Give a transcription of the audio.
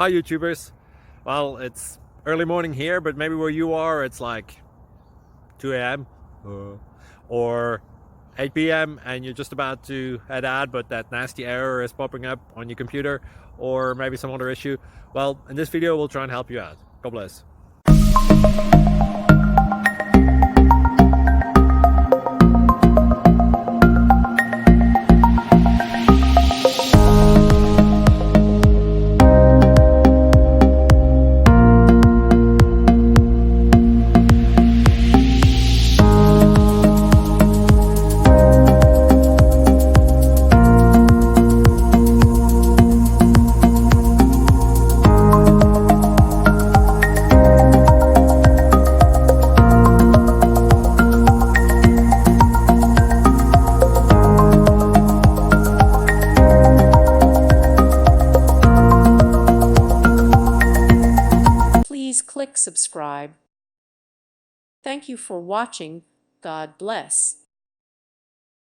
Hi YouTubers. Well, it's early morning here, but maybe where you are it's like 2 a.m. or 8 p.m. and you're just about to head out, but that nasty error is popping up on your computer, or maybe some other issue. Well, in this video we'll try and help you out. God bless. Please click subscribe. Thank you for watching. God bless.